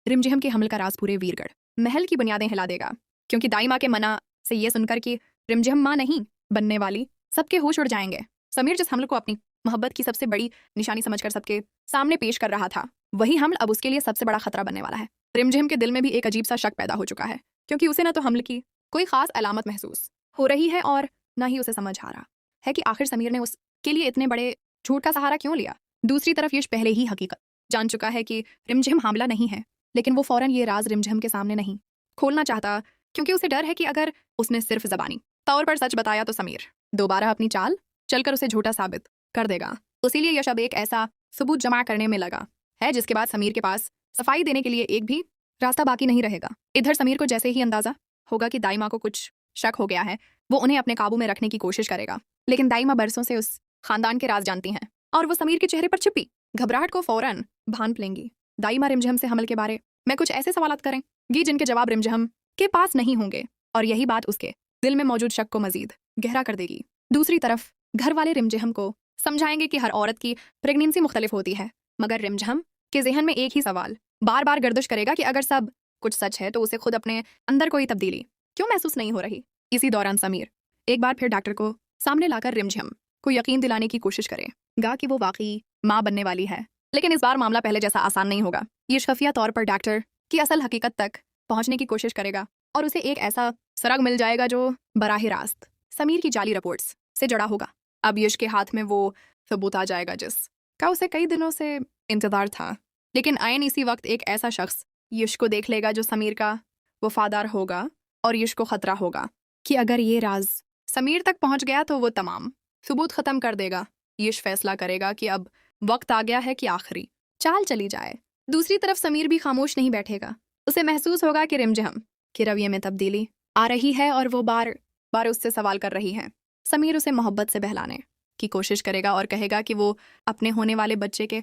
रिमझिम के हमल का राज पूरे वीरगढ़ महल की बुनियादें हिला देगा, क्योंकि दाई माँ के मना से ये सुनकर कि रिमझिम माँ नहीं बनने वाली, सबके होश उड़ जाएंगे। समीर जिस हमल को अपनी मोहब्बत की सबसे बड़ी निशानी समझकर सबके सामने पेश कर रहा था, वही हमल अब उसके लिए सबसे बड़ा खतरा बनने वाला है। रिमझिम के दिल में भी एक अजीब सा शक पैदा हो चुका है, क्योंकि उसे न तो हमल की कोई खास अलामत महसूस हो रही है और न ही उसे समझ आ रहा है कि आखिर समीर ने उसके लिए इतने बड़े झूठ का सहारा क्यों लिया। दूसरी तरफ यश पहले ही हकीकत जान चुका है कि रिमझिम हामला नहीं है, लेकिन वो फौरन ये राज रिमझिम के सामने नहीं खोलना चाहता, क्योंकि उसे डर है कि अगर उसने सिर्फ जबानी तौर पर सच बताया तो समीर दोबारा अपनी चाल चलकर उसे झूठा साबित कर देगा। इसीलिए यश अब एक ऐसा सबूत जमा करने में लगा है जिसके बाद समीर के पास सफाई देने के लिए एक भी रास्ता बाकी नहीं रहेगा। इधर समीर को जैसे ही अंदाजा होगा कि दाई माँ को कुछ शक हो गया है, वो उन्हें अपने काबू में रखने की कोशिश करेगा, लेकिन दाई माँ बरसों से उस खानदान के राज जानती हैं और वो समीर के चेहरे पर छिपी घबराहट को फौरन भान लेंगी। दाई माँ रिमझिम से हमल के बारे में कुछ ऐसे सवालात करेंगी जिनके जवाब रिमझिम के पास नहीं होंगे, और यही बात उसके दिल में मौजूद शक को मजीद गहरा कर देगी। दूसरी तरफ घर वाले रिमझिम को समझाएंगे कि हर औरत की प्रेगनेंसी मुख्तलिफ होती है, मगर रिमझिम के जहन में एक ही सवाल बार बार गर्दिश करेगा कि अगर सब कुछ सच है तो उसे खुद अपने अंदर कोई तब्दीली क्यों महसूस नहीं हो रही। इसी दौरान समीर एक बार फिर डॉक्टर को सामने लाकर रिमझिम को यकीन दिलाने की कोशिश करेगा कि वो वाकई माँ बनने वाली है, लेकिन इस बार मामला पहले जैसा आसान नहीं होगा। ये खुफिया तौर पर डॉक्टर की असल हकीकत तक पहुंचने की कोशिश करेगा और उसे एक ऐसा सरग मिल जाएगा जो बराह रास्त समीर की जाली रिपोर्ट्स से जुड़ा होगा। अब यश के हाथ में वो सबूत आ जाएगा जिसका उसे कई दिनों से इंतजार था, लेकिन आयन इसी वक्त एक ऐसा शख्स यश को देख लेगा जो समीर का वफादार होगा, और यश को खतरा होगा कि अगर ये राज समीर तक पहुंच गया तो वो तमाम सबूत खत्म कर देगा। यश फैसला करेगा कि अब वक्त आ गया है कि आखिरी चाल चली जाए। दूसरी तरफ समीर भी खामोश नहीं बैठेगा। उसे महसूस होगा कि रिमझिम के रवैये में तब्दीली आ रही है और वो बार बार उससे सवाल कर रही है। समीर उसे मोहब्बत से बहलाने की कोशिश करेगा और कहेगा कि वो अपने होने वाले बच्चे के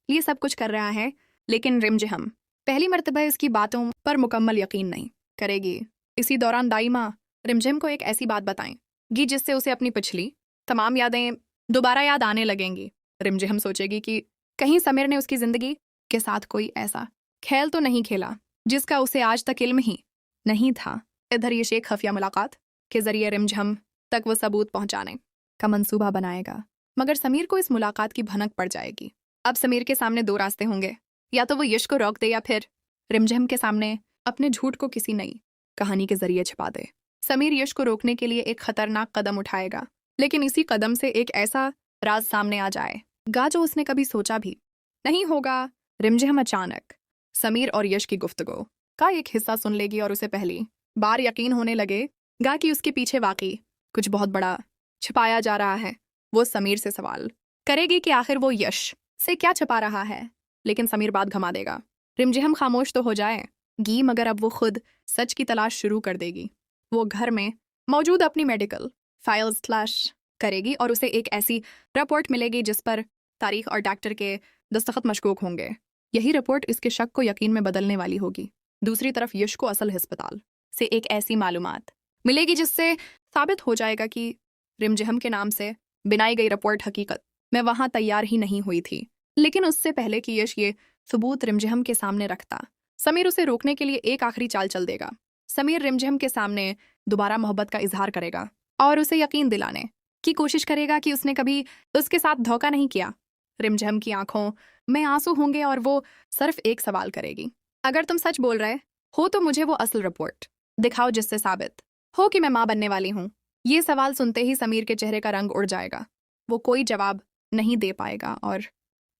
लिए सब कुछ कर रहा है, लेकिन रिमझिम पहली मर्तबा इसकी बातों पर मुकम्मल यकीन नहीं करेगी। इसी दौरान दाई माँ रिमझिम को एक ऐसी बात बताएंगी जिससे उसे अपनी पिछली तमाम यादें दोबारा याद आने लगेंगी। रिमझिम सोचेगी कि कहीं समीर ने उसकी जिंदगी के साथ कोई ऐसा खेल तो नहीं खेला जिसका उसे आज तक इल्म ही नहीं था। इधर ये शेख खफिया मुलाकात के जरिए रिमझिम तक वो सबूत पहुंचाने का मंसूबा बनाएगा, मगर समीर को इस मुलाकात की भनक पड़ जाएगी। अब समीर के सामने दो रास्ते होंगे, या तो वो यश को रोक दे या फिर रिमझिम के सामने अपने झूठ को किसी नई कहानी के जरिए छिपा दे। समीर यश को रोकने के लिए एक खतरनाक कदम उठाएगा, लेकिन इसी कदम से एक ऐसा राज सामने आ जाएगा जो उसने कभी सोचा भी नहीं होगा। रिमझिम अचानक समीर और यश की गुफ्तगू का एक हिस्सा सुन लेगी और उसे पहली बार यकीन होने लगेगा कि उसके पीछे वाकई कुछ बहुत बड़ा छिपाया जा रहा है। वो समीर से सवाल करेगी कि आखिर वो यश से क्या छिपा रहा है, लेकिन समीर बात घमा देगा। रिमझिम खामोश तो हो जाएगी, मगर अब वो खुद सच की तलाश शुरू कर देगी। वो घर में मौजूद अपनी मेडिकल फाइल्स तलाश करेगी और उसे एक ऐसी रिपोर्ट मिलेगी जिस पर तारीख और डॉक्टर के दस्तखत मशकूक होंगे। यही रिपोर्ट इसके शक को यकीन में बदलने वाली होगी। दूसरी तरफ यश को असल अस्पताल से एक ऐसी मालूमात मिलेगी जिससे साबित हो जाएगा कि रिमझिम के नाम से बनाई गई रिपोर्ट हकीकत में वहां तैयार ही नहीं हुई थी। लेकिन उससे पहले कि यश ये सबूत रिमझिम के सामने रखता, समीर उसे रोकने के लिए एक आखिरी चाल चल देगा। समीर रिमझिम के सामने दोबारा मोहब्बत का इजहार करेगा और उसे यकीन दिलाने की कोशिश करेगा कि उसने कभी उसके साथ धोखा नहीं किया। रिमझिम की आंखों में आंसू होंगे और वो सिर्फ एक सवाल करेगी, अगर तुम सच बोल रहे हो तो मुझे वो असल रिपोर्ट दिखाओ जिससे साबित हो कि मैं माँ बनने वाली हूँ। ये सवाल सुनते ही समीर के चेहरे का रंग उड़ जाएगा। वो कोई जवाब नहीं दे पाएगा और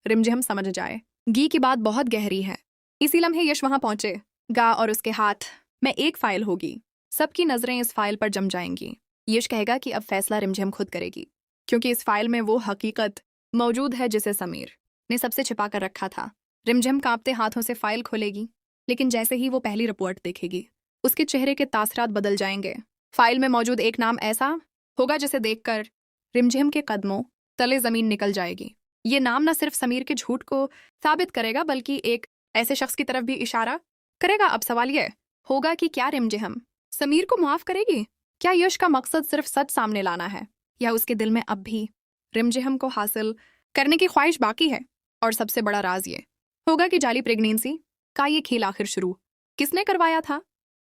रिमझिम समझ जाएगी कि बात बहुत गहरी है। इसी लम्हे यश वहां पहुंचेगा और उसके हाथ में एक फाइल होगी। सबकी नजरें इस फाइल पर जम जाएंगी। यश कहेगा कि अब फैसला रिमझिम खुद करेगी, क्योंकि इस फाइल में वो हकीकत मौजूद है जिसे समीर ने सबसे छिपा कर रखा था। रिमझिम कांपते हाथों से फाइल खोलेगी, लेकिन जैसे ही वो पहली रिपोर्ट देखेगी उसके चेहरे के तासरात बदल जाएंगे। फाइल में मौजूद एक नाम ऐसा होगा जिसे देखकर रिमझिम के कदमों तले जमीन निकल जाएगी। ये नाम न सिर्फ समीर के झूठ को साबित करेगा बल्कि एक ऐसे शख्स की तरफ भी इशारा करेगा। अब सवाल यह होगा कि क्या रिमझिम समीर को माफ करेगी? क्या यश का मकसद सिर्फ सच सामने लाना है, या उसके दिल में अब भी रिमझिम को हासिल करने की ख्वाहिश बाकी है? और सबसे बड़ा राज ये होगा कि जाली प्रेगनेंसी का ये खेल आखिर शुरू किसने करवाया था?